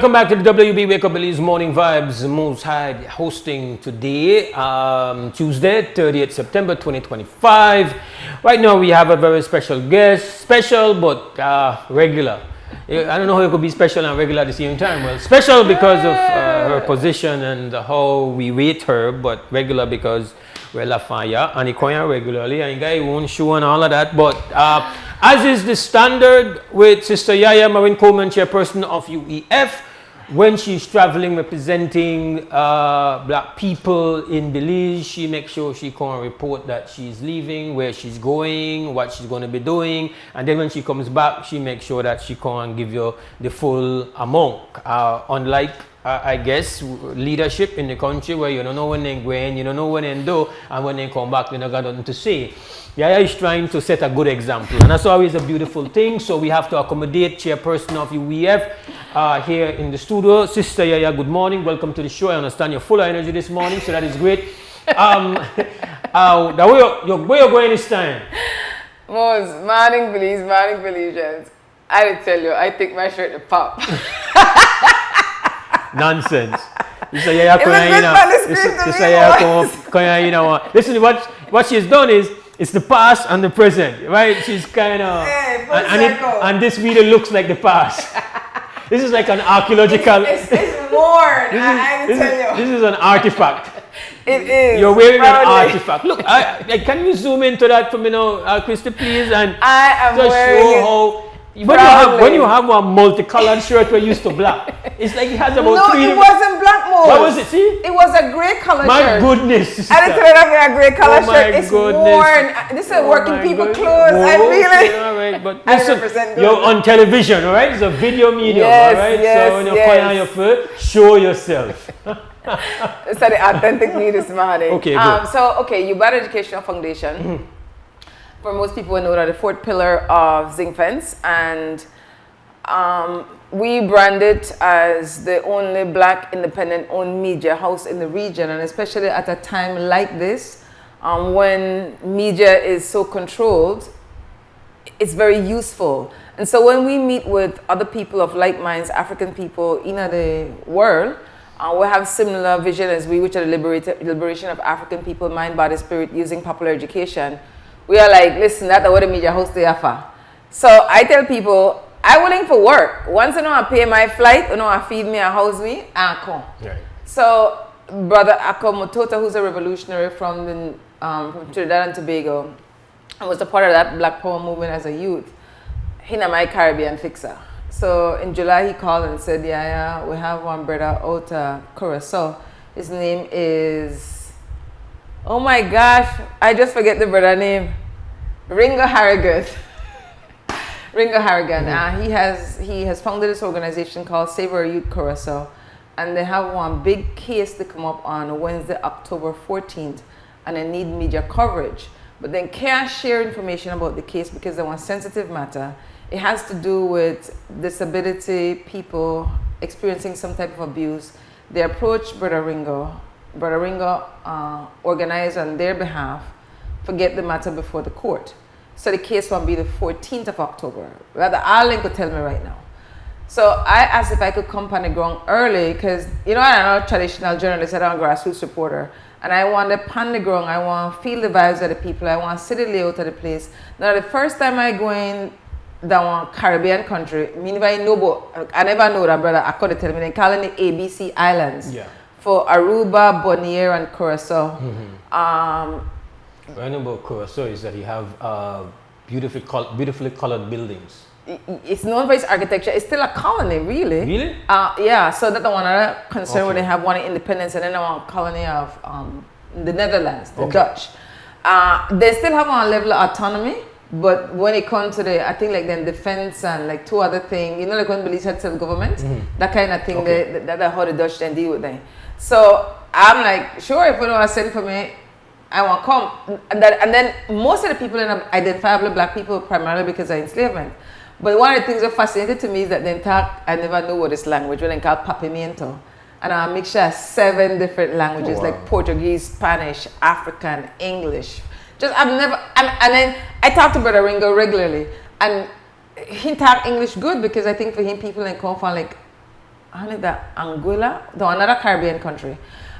Welcome back to the WB Wake Up Belize Morning Vibes. Most High hosting today, Tuesday, 30th September 2025. Right now we have a very special guest. Special but regular. I don't know how it could be special and regular at the same time. Well, special because of her position and how we rate her, but regular because we're Lafaya and Ikoya regularly and guy won't show and all of that. But as is the standard with Sister Yaya Marin Coleman, chairperson of UEF, when she's traveling representing black people in Belize, she makes sure she can report that she's leaving, where she's going, what she's going to be doing, and then when she comes back, she makes sure that she can give you the full amount. Unlike, I guess, leadership in the country where you don't know when they're going, you don't know when they do, and when they come back, they don't got nothing to say. Yaya is trying to set a good example, and that's always a beautiful thing. So we have to accommodate chairperson of UEF here in the studio. Sister Yaya, good morning. Welcome to the show. I understand you're full of energy this morning, so that is great. Where you're going this time? Morning Belize, morning Belizeans. I did tell you, I take my shirt to pop. Nonsense. Sister Yaya, listen, what she's done is, it's the past and the present, right? She's kind of, and this video looks like the past. This is like an archaeological. It's worn. I tell you. This is an artifact. It is. You're wearing an artifact. Look, can you zoom into that for me now, Christy, please? And I am just wearing show how. When you have a multicolored shirt we're used to black, it's like it has about three. No, it wasn't black mode. What was it? See? It was a grey color shirt. My goodness, sister. I didn't tell you that a grey color shirt. It's goodness. worn. This is working people clothes. I really. All right, but I listen, represent you're on television, all right? It's a video medium, yes, all right? yes, so when you're calling on your foot, show yourself. It's the authentic me this morning. Okay, good. You bought Educational Foundation. Mm-hmm. For most people, we know that the fourth pillar of zinc fence, and we brand it as the only black independent-owned media house in the region, and especially at a time like this, when media is so controlled, it's very useful. And so when we meet with other people of like minds, African people in the world, we have similar vision as we, which are the liberation of African people, mind, body, spirit, using popular education. We are like, listen, that's what the media host they offer. So I tell people, I'm willing for work. Once you know I pay my flight, you know I feed me, I house me, I come. Right. So Brother Ako Motota, who's a revolutionary from Trinidad and Tobago, and was a part of that Black Power movement as a youth, he's my Caribbean fixer. So in July he called and said, yeah, we have one brother out of Curacao. His name is, oh my gosh, I just forget the brother name. Ringo Harrigan. Ringo Harrigan. Mm-hmm. He has founded this organization called Save Our Youth Curacao, and they have one big case to come up on Wednesday, October 14th, and they need media coverage. But they can't share information about the case because they want sensitive matter. It has to do with disability people experiencing some type of abuse. They approached Brother Ringo. Brother Ringo organized on their behalf to get the matter before the court. So the case will be the 14th of October. Rather, Arlen could tell me right now. So I asked if I could come on the ground early because, you know, I'm not a traditional journalist, I'm a grassroots reporter. And I want to pan the ground, I want to feel the vibes of the people, I want to see the layout of the place. Now, the first time I go in that Caribbean country, I never know that, brother, I could tell me, they call it the ABC Islands. Yeah. For Aruba, Bonaire, and Curacao. Mm-hmm. What I know about Curacao is that you have beautifully colored buildings. It's known for its architecture. It's still a colony, really. Really? Yeah, so that's the one other concern where they have one in Independence and then one colony of the Netherlands, the Dutch. They still have one level of autonomy, but when it comes to I think like then defense and like two other things, you know, like when Belize had self-government, mm-hmm. that kind of thing, that's how the Dutch then deal with them. So I'm like, sure, if you don't want to send for me, I want to come. And then most of the people are identifiable black people primarily because of enslavement. But one of the things that fascinated to me is that they talk, I never know what this language, when they call papimiento. And I mixture of 7 different languages like Portuguese, Spanish, African, English. And then I talk to Brother Ringo regularly. And he talk English good because I think for him people in come from like Angola, no, another Caribbean country.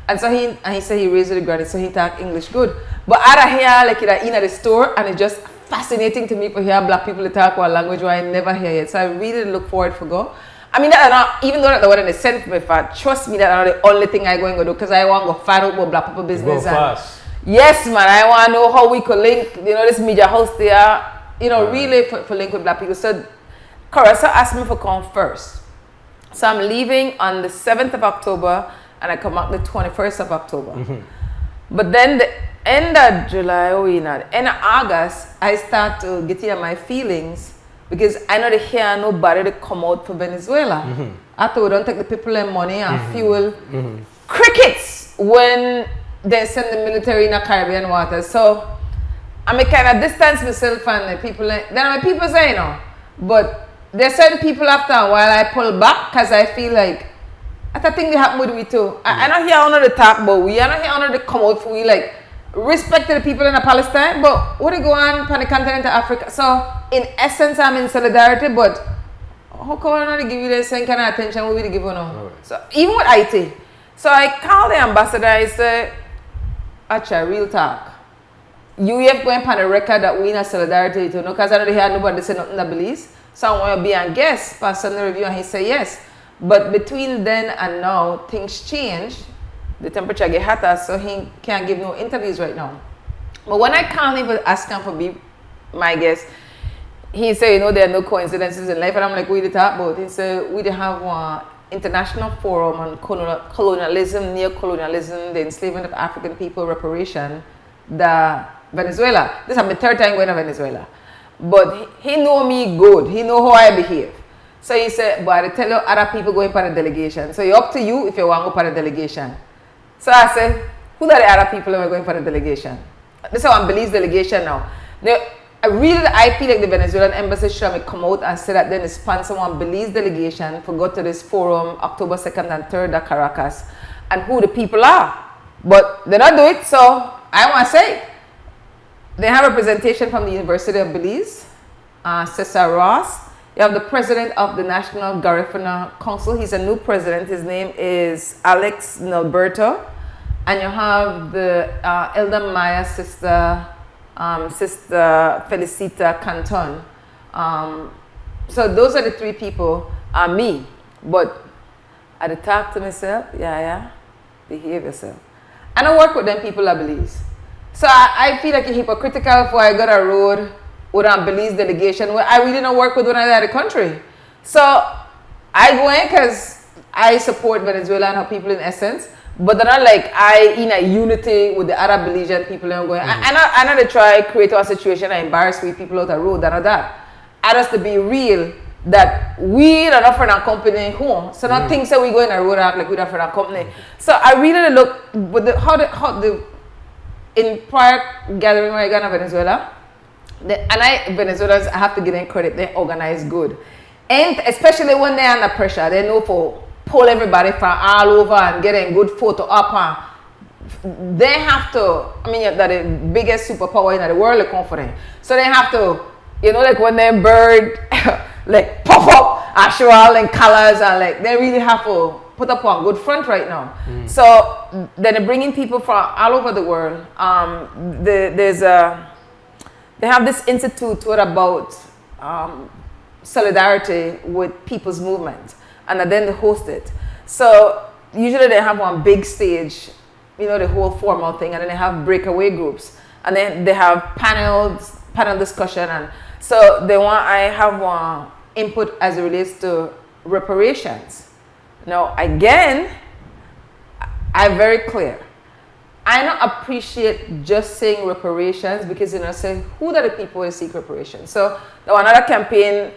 And so he said he raised the granny, so he talk English good. But out of here, like in the store, and it's just fascinating to me to hear black people talk one language where I never hear it. So I really look forward for go. I mean, that not, even though that the one they sent me for, trust me, that's not the only thing I going to do, because I want to go find out about black people business. Go fast. Yes, man, I want to know how we could link, this media house there, really for link with black people. So Carissa asked me for come first. So I'm leaving on the 7th of October, and I come back the 21st of October. But then the end of July, end of August, I start to get in my feelings, because I know they hear nobody to come out for Venezuela. After we don't take the people and money and fuel. Crickets when they send the military in the Caribbean waters. So I kind of distance myself from the people. Then my people say, but there's certain people after a while I pull back, because I feel like I think they happen with we too. I don't hear honor the talk about we. I don't hear honor the come out for we, like respect to the people in the Palestine, but what they go on the continent of Africa. So in essence, I'm in solidarity, but how come I not give you the same kind of attention what we give you now? Right. So even with IT, so I call the ambassador. I say, "Acha, real talk. UEF going on the record that we in a solidarity too, because I don't hear nobody say nothing that Belize. So I want to be a guest for Sunday review, and he say yes. But between then and now, things change. The temperature get hotter, so he can't give no interviews right now. But when I called him to ask him for be my guest, he said, there are no coincidences in life. And I'm like, what do you talk about? He said, we have one international forum on colonialism, neocolonialism, the enslavement of African people, reparation, Venezuela. This is my third time going to Venezuela. But he know me good. He know how I behave. So he said, but I tell you other people going for the delegation. So it's up to you if you want to go for the delegation. So I said, who are the other people who are going for the delegation? This is how I'm Belize delegation now. I feel like the Venezuelan embassy should come out and say that then they sponsor one Belize delegation for go to this forum October 2nd and 3rd at Caracas, and who the people are. But they not do it, so I want to say they have representation from the University of Belize, Cesar Ross. You have the president of the National Garifuna Council. He's a new president. His name is Alex Nalberto. And you have the Elder Maya sister, Sister Felicita Canton. So those are the three people, me. But I talk to myself, behave yourself. And I work with them people I Belize. So I feel like it's hypocritical before I got a road with a Belize delegation where I really don't work with one other country. So I go in because I support Venezuela and her people in essence, but they're not like I in a unity with the other Belizean people and I'm going. I know they try create a situation and embarrass we people out the road, and that. I just to be real that we are not for a company home. So not things that we go in a road act like we're not for a company. So I really look with how the in prior gathering where I got in Venezuela. Venezuelans, I have to give them credit, they organize good. And especially when they're under pressure, they know for pull everybody from all over and get a good photo up. They have to, they're the biggest superpower in the world, confident. So they have to, like when they bird, like pop up, actual and colors, and like they really have to put up a good front right now. So then they're bringing people from all over the world. They have this institute about solidarity with people's movement, and then they host it. So usually they have one big stage, the whole formal thing, and then they have breakaway groups, and then they have panel discussion, and so I have one input as it relates to reparations. Now again, I'm very clear. I don't appreciate just saying reparations because say who are the people who seek reparations. So the another campaign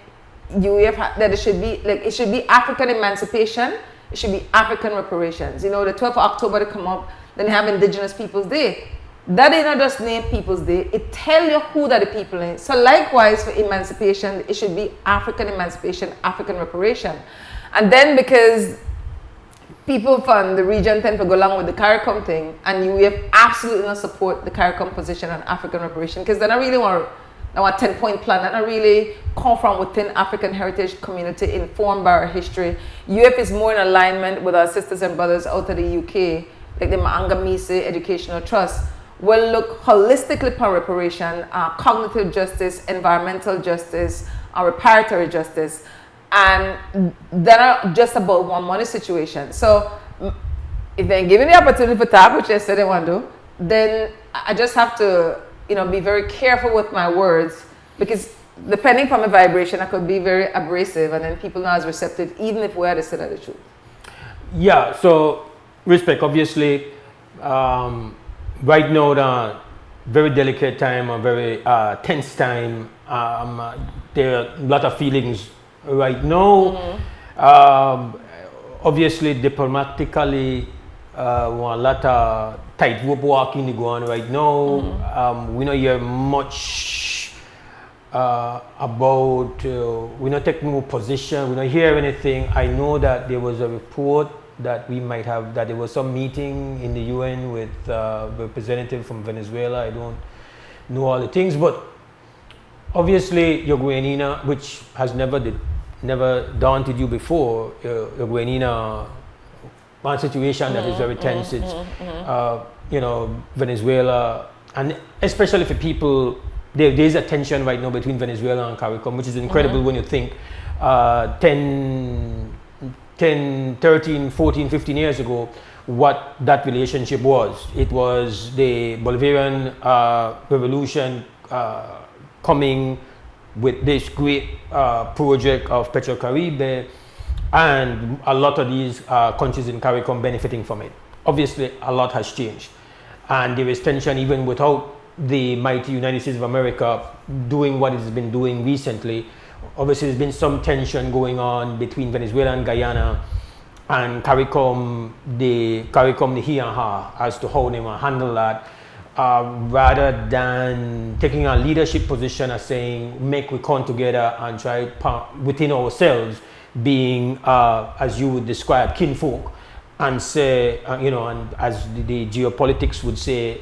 UEF that it should be African emancipation, it should be African reparations. The 12th of October to come up, then they have Indigenous Peoples Day. That is not just name People's Day, it tell you who are the people in. So likewise for emancipation, it should be African emancipation, African reparation. And then because people from the region tend to go along with the CARICOM thing, and UEF absolutely not support the CARICOM position on African reparation because they don't really want our 10-point plan that really come from within African heritage community, informed by our history. UEF is more in alignment with our sisters and brothers out of the UK, like the Maangamisi Educational Trust, will look holistically for reparation, cognitive justice, environmental justice, reparatory justice, and they're not just about one money situation. So if they're given the opportunity for tap, which I said they want to do, then I just have to, be very careful with my words, because depending from a vibration, I could be very abrasive, and then people not as receptive, even if we had to say the truth. Yeah, so respect, obviously. Right now, the very delicate time, a very tense time. There are a lot of feelings right now. Obviously, diplomatically, a lot of tightrope walking going on right now. We don't hear much about, we don't take no position, we don't hear anything. I know that there was a report that we might have, that there was some meeting in the UN with representative from Venezuela. I don't know all the things, but obviously your Guianina, which has never daunted you before, your Guianina, one situation that is very tense. It's Venezuela, and especially for people, there is a tension right now between Venezuela and CARICOM, which is incredible when you think 10, 13, 14, 15 years ago, what that relationship was. It was the Bolivarian revolution coming with this great project of Petrocaribe, and a lot of these countries in CARICOM benefiting from it. Obviously, a lot has changed, and there is tension even without the mighty United States of America doing what it's been doing recently. Obviously, there's been some tension going on between Venezuela and Guyana, and CARICOM, the he and her, as to how they will handle that, rather than taking a leadership position as saying, make we come together and try within ourselves, being, as you would describe, kinfolk, and say, and as the geopolitics would say,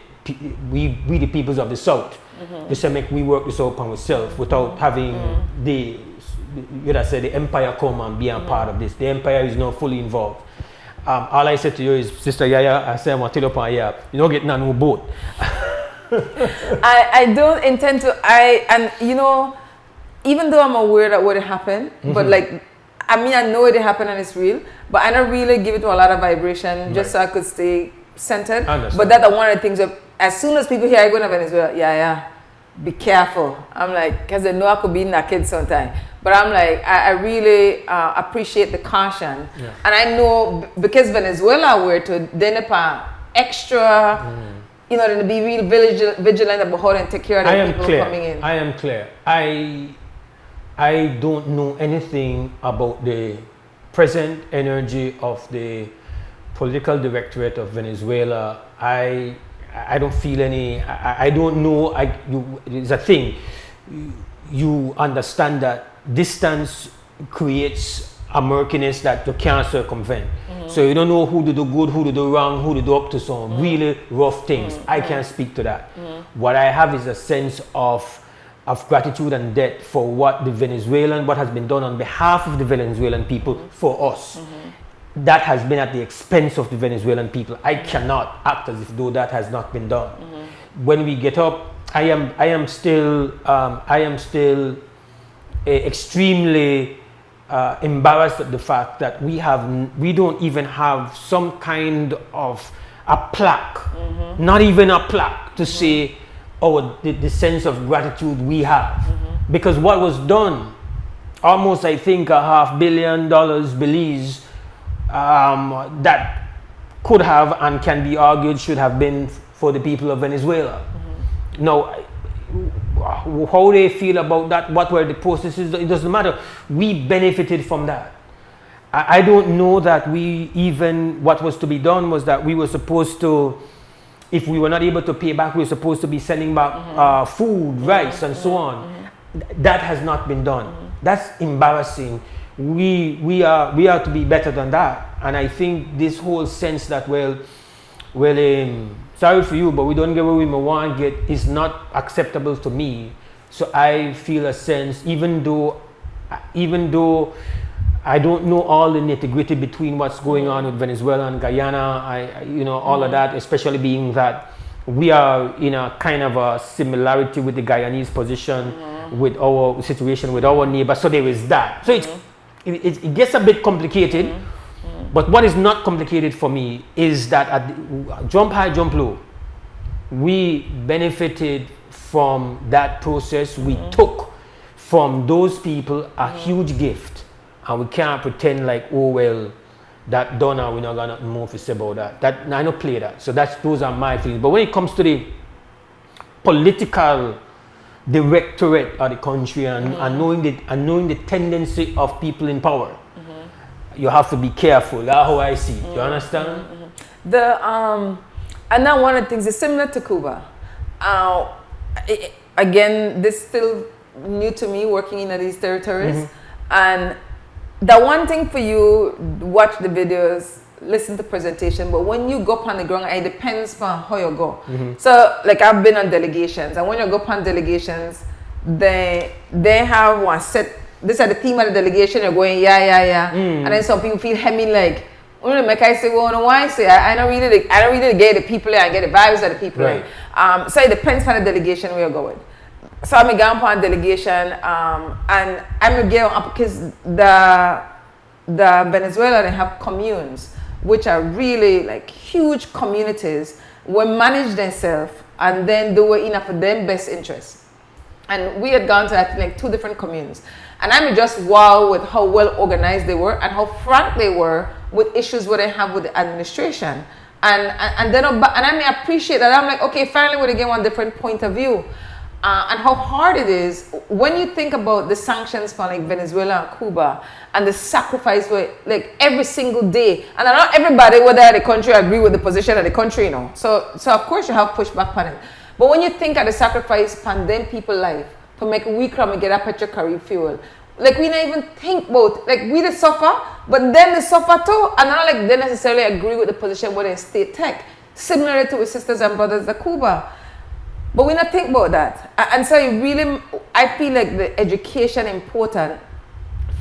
we the peoples of the South. They say, make we work this out upon ourselves without having the empire come and be a part of this. The empire is not fully involved. All I said to you is, Sister Yaya, I say, I'm going to tell you upon here, you don't get none no boat. I don't intend to, even though I'm aware that what happened, but I know it happened and it's real, but I don't really give it a lot of vibration just so I could stay centered. But that's one of the things that, as soon as people hear I go to Venezuela, be careful. I'm like, because they know I could be naked sometime. But I'm like, I really appreciate the caution. Yeah. And I know because Venezuela were to then extra, to be real vigilant about how to take care of the people coming in. I am clear. I don't know anything about the present energy of the political directorate of Venezuela. I don't feel any, I don't know, it's a thing. You understand that distance creates a murkiness that you can't circumvent. So you don't know who to do good, who to do wrong, who to do up to some really rough things. I can't speak to that. What I have is a sense of gratitude and debt for what has been done on behalf of the Venezuelan people for us. That has been at the expense of the Venezuelan people. I cannot act as if though that has not been done. When we get up, I am still extremely embarrassed at the fact that we don't even have some kind of a plaque, not even a plaque to say, the sense of gratitude we have. Because what was done, almost I think $500 million Belize, that could have and can be argued should have been for the people of Venezuela. Now, how they feel about that, what were the processes, it doesn't matter. We benefited from that. I don't know that what was to be done was that we were supposed to, if we were not able to pay back, we were supposed to be sending back food, rice, and so on. That has not been done. That's embarrassing. We are to be better than that. And I think this whole sense that sorry for you, but we don't get what we want get is not acceptable to me. So I feel a sense, even though I don't know all the nitty-gritty between what's going on with Venezuela and Guyana, all of that, especially being that we are in a kind of a similarity with the Guyanese position, with our situation with our neighbor. So there is that. So it gets a bit complicated. But what is not complicated for me is that at jump high, jump low, we benefited from that process. We took from those people a huge gift, and we can't pretend like, oh well, that done and we're not gonna more to say about that. That I don't play that. So those are my feelings. But when it comes to the political directorate of the country and knowing the tendency of people in power, you have to be careful. That's how I see it. You understand? And now one of the things is similar to Cuba. Again, this is still new to me, working in these territories. And the one thing for you, watch the videos, listen to presentation, but when you go up on the ground, it depends on how you go. So like I've been on delegations, and when you go up on delegations, they have one set. This is the theme of the delegation. You're going and then some people feel hemming like, make I say, well, no, why say I don't really get the people I get the vibes of the people. Right. So it depends on the delegation where you're going. So I'm going on a delegation, and I'm going up because the Venezuela, they have communes, which are really like huge communities, will manage themselves and then do it enough for them best interests. And we had gone to, I think, like 2 different communes. And I'm just wow with how well organized they were and how frank they were with issues what they have with the administration. And then I may appreciate that. I'm like, okay, finally we get one different point of view. And how hard it is when you think about the sanctions for like Venezuela and Cuba and the sacrifice for like every single day. And not everybody whether the country agree with the position of the country, you know. So of course you have pushback on it. But when you think of the sacrifice on them people life to make we come and get a petrochemical fuel, like we don't even think about like we the suffer, but then they suffer too, and not like they necessarily agree with the position where they state tech, similar to with sisters and brothers of Cuba. But we not think about that, and so it really, I feel like the education important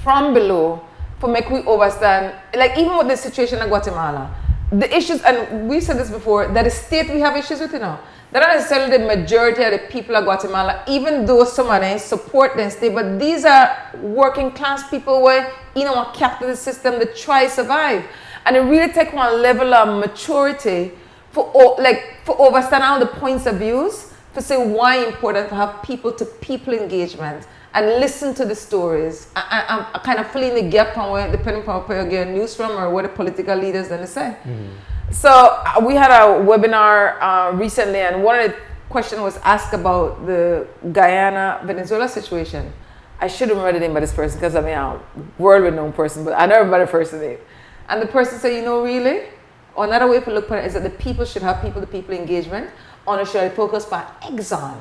from below for make we understand, like even with the situation in Guatemala, the issues, and we said this before, that the state we have issues with, you know. They're not necessarily the majority of the people of Guatemala, even though some of them support them state, but these are working class people where, you know, a capitalist system that try to survive. And it really takes one level of maturity for understand all the points of views, to say why important to have people-to-people engagement and listen to the stories and kind of fill in the gap from where, depending on where you get news from or what the political leaders then say. So we had a webinar recently, and one of the questions was asked about the Guyana-Venezuela situation. I should remember the name of this person because I'm a world-renowned person, but I don't remember the first name. And the person said, you know, really, another way to look at it is that the people should have people-to-people engagement on a shared focus for Exxon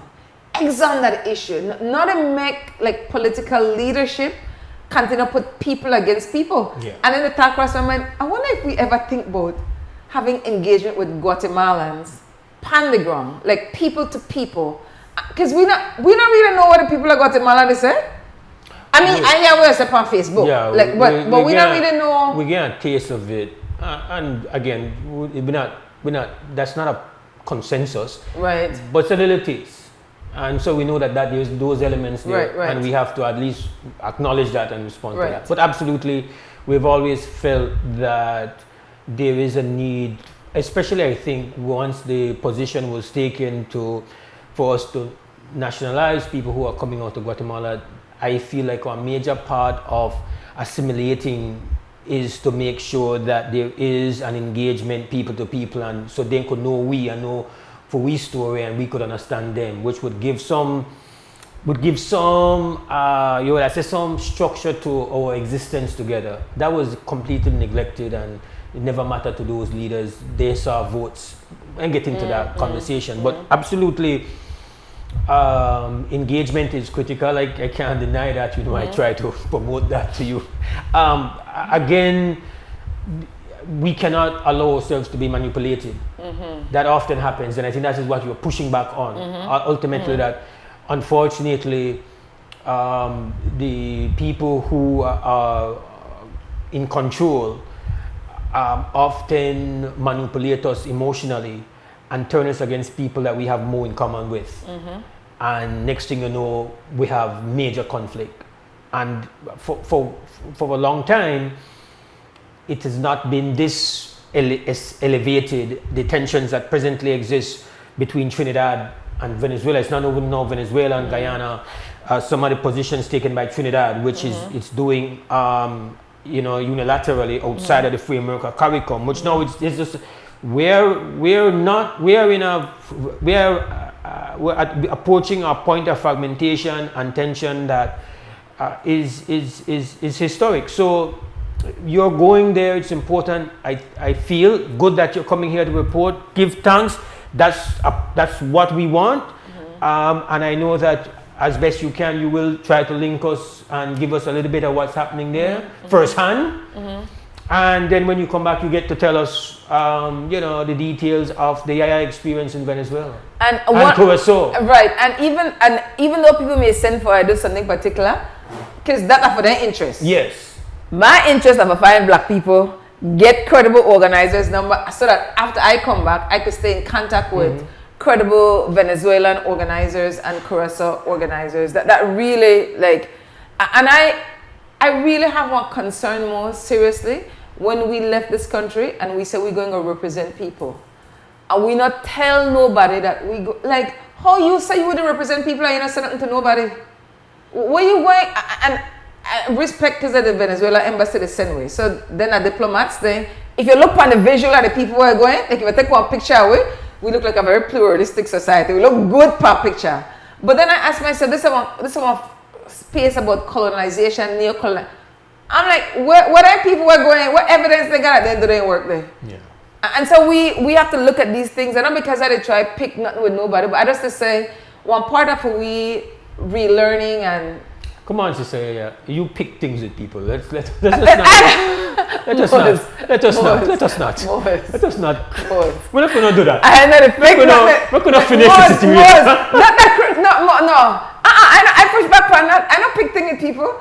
that issue, not to make like political leadership continue to put people against people. And then the talk crossed my mind, I wonder if we ever think about having engagement with Guatemalans, pan the ground, like people to people, because we don't really know what the people of Guatemala they say. I mean, I hear what I say on Facebook, but we don't really know. We get a taste of it, and again, we're not. That's not a consensus, right? But it's a little taste, and so we know that there's those elements there, right. And we have to at least acknowledge that and respond to that. But absolutely, we've always felt that there is a need, especially I think once the position was taken for us to nationalize people who are coming out of Guatemala. I feel like a major part of assimilating is to make sure that there is an engagement people to people, and so they could know we and know for we story and we could understand them, which would give some some structure to our existence together. That was completely neglected, and it never mattered to those leaders. They saw votes and get into that conversation. But absolutely, engagement is critical. I can't deny that. I try to promote that to you. Again, we cannot allow ourselves to be manipulated. That often happens, and I think that is what you're pushing back on. Ultimately, that unfortunately, the people who are in control often manipulate us emotionally and turn us against people that we have more in common with. And next thing you know, we have major conflict. And for a long time, it has not been this elevated, the tensions that presently exist between Trinidad and Venezuela. It's not even now Venezuela and Guyana. Some of the positions taken by Trinidad, which is it's doing unilaterally outside of the framework of CARICOM, which now it's just we're approaching a point of fragmentation and tension that is historic. So you're going there, it's important. I feel good that you're coming here to report, give thanks. That's what we want. And I know that as best you can, you will try to link us and give us a little bit of what's happening there firsthand. And then when you come back, you get to tell us, the details of the Yaya experience in Venezuela and Curacao. Right, and even though people may send for I do something particular, because that's for their interest. Yes. My interest of find black people, get credible organizers number, so that after I come back, I could stay in contact with credible Venezuelan organizers and Curacao organizers that really and I really have one concern more seriously when we left this country and we said we're going to represent people, and we not tell nobody that we go, like how you say you wouldn't represent people and you not say nothing to nobody. Where you going? And respect is at the Venezuela embassy the same way. So then a diplomats thing, if you look on the visual of the people who are going, like if you take one picture away, we look like a very pluralistic society. We look good per picture. But then I ask myself, this is one space about colonization, neo-colonization. I'm like, what are people who are going, what evidence they got at the end of the day work there? Yeah. And so we have to look at these things, and not because I did try pick nothing with nobody, but I just to say, one part of we relearning and come on, sister, you pick things with people. Let us not. We're not going to do that. I know the pick. We're going to finish the situation. No. I push back on that. I don't pick things with people.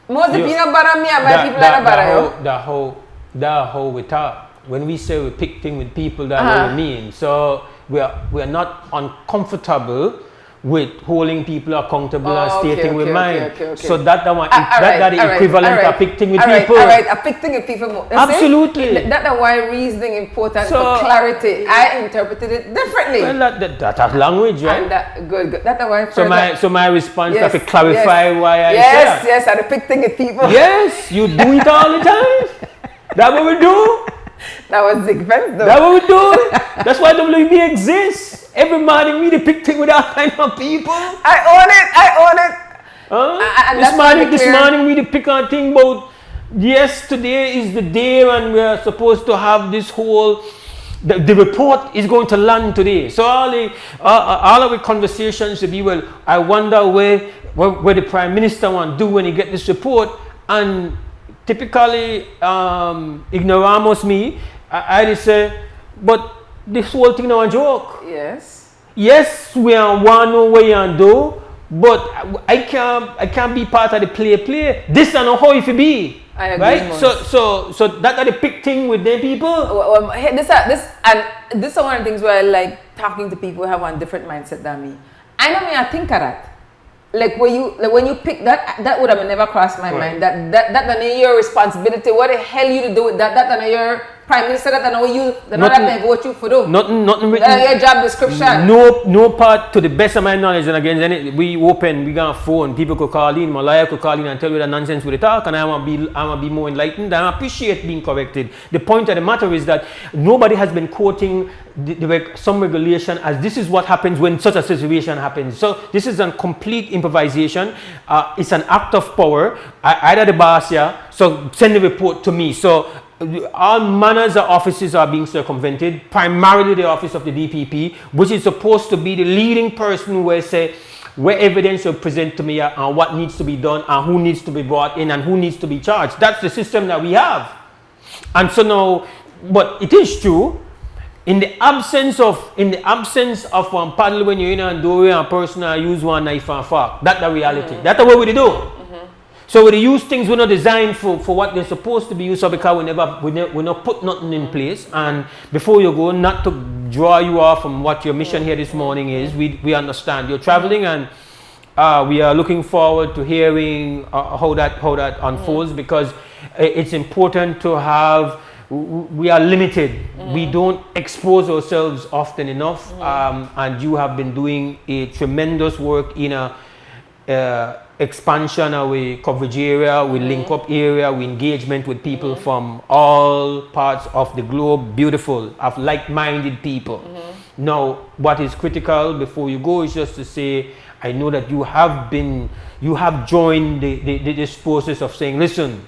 Most of you know about me and my people are about you. That's how we talk. When we say we pick things with people, that's what we mean. So we are not uncomfortable with holding people accountable and stating with mind. So that's the equivalent of pick thing with people. Alright, a pick thing with people. Absolutely. That's why reasoning important for clarity. I interpreted it differently. Well, that's language, right? And good. That's why. So my response is to clarify why I said. Yes, I pick thing with people. Yes, you do it all the time. That's what we do. That was Zigfence though. That's what we do. That's why WB exists. Every morning we pick thing with all kind of people. I own it. This morning we pick on thing about, yes, today is the day when we are supposed to have this whole, the report is going to land today. So all of the conversations should be, well, I wonder where the Prime Minister want to do when he get this report. And typically, ignoramos me, I just say, but this whole thing now a joke. Yes, we are one way and do, but I can't be part of the play. This is not how it should be. I agree. Right? So that are the big thing with them people. This is one of the things where I like talking to people who have one different mindset than me. I know I think of that. Like when you pick that would have never crossed my mind. That's not your responsibility. What the hell you to do with that? That's not your Prime Minister. That's not that vote you for do. Nothing written. That's your job description. No part, to the best of my knowledge, and again, we got a phone. People could call in, my lawyer could call in and tell you the nonsense with the talk, and I want to be more enlightened. And I appreciate being corrected. The point of the matter is that nobody has been quoting some regulation as this is what happens when such a situation happens. So this is a complete improvisation. It's an act of power. Either the boss here, so send the report to me. So all manners of offices are being circumvented, primarily the office of the DPP, which is supposed to be the leading person where evidence will present to me and what needs to be done and who needs to be brought in and who needs to be charged. That's the system that we have. And so now, but it is true, In the absence of one paddle when you're in a doorway and a person use one knife and fork. That's the reality. That's the way we do. So we use things we're not designed for what they're supposed to be used for, because we not put nothing in place. And before you go, not to draw you off from what your mission here this morning is, we understand you're traveling, and we are looking forward to hearing how that unfolds, because it's important to have. We are limited. We don't expose ourselves often enough, and you have been doing a tremendous work in a expansion of a coverage area, we link up area, we engagement with people from all parts of the globe, beautiful, of like-minded people. Now, what is critical before you go is just to say, I know that you have joined this process of saying, listen,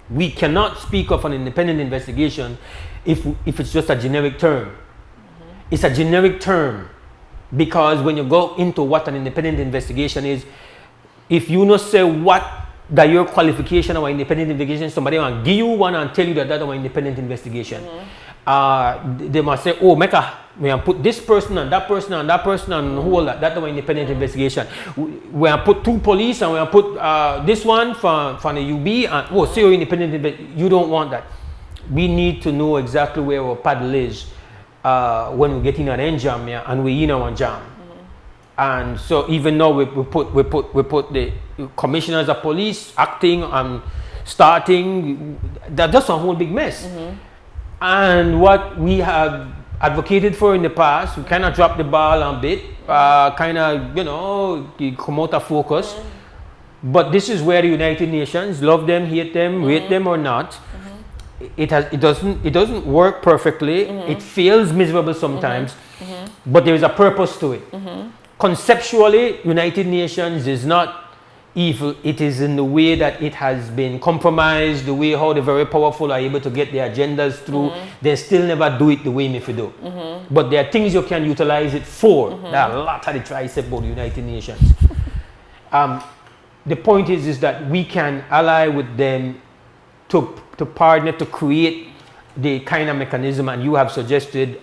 we cannot speak of an independent investigation if it's just a generic term. It's a generic term, because when you go into what an independent investigation is, if you not say what that your qualification of an independent investigation, somebody will give you one and tell you that that's an independent investigation. They must say, oh, we put this person and that person and that person and whole that's an independent investigation. We put 2 police and we put this one from the UB and oh, say you're independent. You don't want that. We need to know exactly where our paddle is when we get in an end jam, and we in our jam. And so even though we put the commissioners of police acting and starting, that's a whole big mess. And what we have advocated for in the past, we kind of dropped the ball a bit, kind of, come out of focus. But this is where the United Nations, love them, hate them, rate them or not, it doesn't work perfectly. It feels miserable sometimes, but there is a purpose to it. Conceptually, United Nations is not evil. It is in the way that it has been compromised, the way how the very powerful are able to get their agendas through. They still never do it the way if you do. But there are things you can utilize it for. There are a lot of the tricep about the United Nations. The point is that we can ally with them to partner to create the kind of mechanism, and you have suggested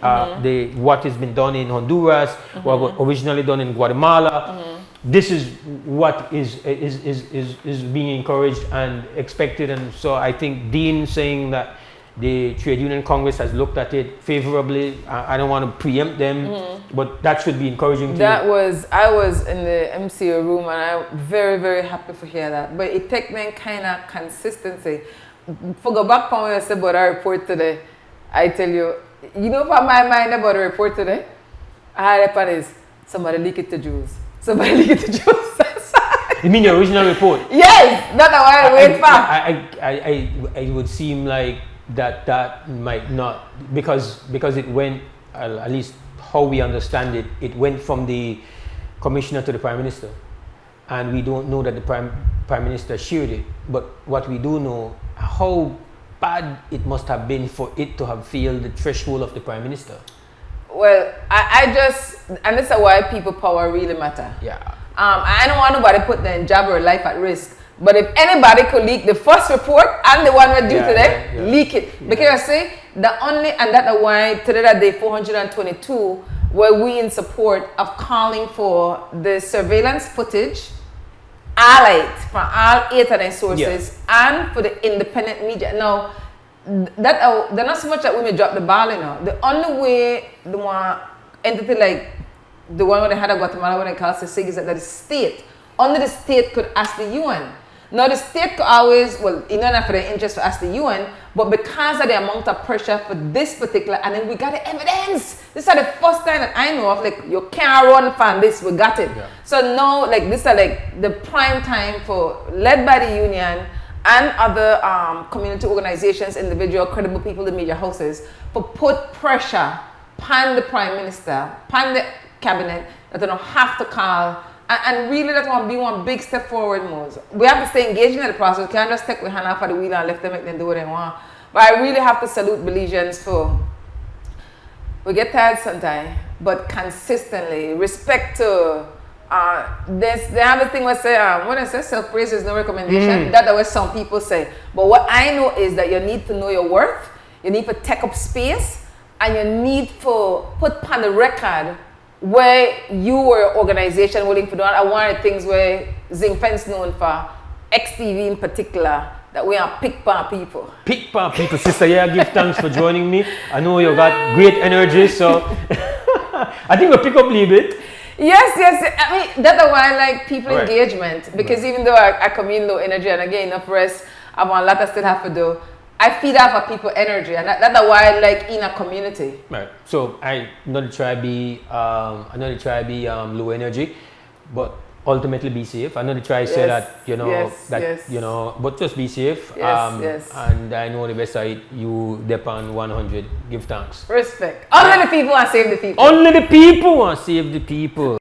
what has been done in Honduras, what was originally done in Guatemala. This is what is being encouraged and expected, and so I think Dean saying that the Trade Union Congress has looked at it favorably. I don't want to preempt them, but that should be encouraging to you. I was in the MCO room, and I'm very, very happy to hear that. But it takes me kind of consistency. For go back on what I said about our report today, I tell you, for my mind about the report today, I had a is somebody leak it to Jews. Somebody leak it to Jews. You mean the original report? Yes, that's what I wait for. It would seem like that might not, because it went, at least how we understand it, it went from the commissioner to the Prime Minister. And we don't know that the Prime Minister shared it. But what we do know, how bad it must have been for it to have failed the threshold of the Prime Minister. Well, I just, and this is why people power really matter. Yeah. I don't want nobody put their job or life at risk. But if anybody could leak the first report and the one we're due today, leak it. Yeah. Because I say, and that's why today that day 422, where we in support of calling for the surveillance footage, allied from all 8 of their sources, and for the independent media. Now, they're not so much that we may drop the ball, The only way the one entity like the one where they had a Guatemala when they call the SIG is that the state, only the state could ask the UN. Now the state could always, not for their interest to ask the UN, but because of the amount of pressure for this particular, and then we got the evidence. This is the first time that I know of, you can't run from this, we got it. Yeah. So now, this is the prime time for, led by the union and other community organizations, individual, credible people, the media houses, for put pressure upon the Prime Minister, upon the cabinet, that they don't have to call. And really, that's going to be one big step forward, Mose. We have to stay engaged in the process. We can't just take our hand off of the wheel and let them make them do what they want. But I really have to salute Belizeans for, we get tired sometimes, but consistently, respect to, they have the thing where say, when I say self-praise is no recommendation, that's what some people say. But what I know is that you need to know your worth, you need to take up space, and you need for put on the record where you or your organization willing to do it. And one of the things where Zinc Fence known for, XTV in particular, that we are pick par people. Pick par people, sister. Yeah, give thanks for joining me. I know you got great energy, so I think we'll pick up a little bit. Yes. I mean, that's why I like people Right. engagement, because even though I come in low energy and again enough rest, I want a lot I still have to do. I feed off of people energy, and that's why I like in a community. Right. So I not try be low energy, but ultimately be safe. I know they try to say that but just be safe. Yes. And I know the best side you depend 100. Give thanks. Respect. Only the people want to save the people. Only the people want to save the people.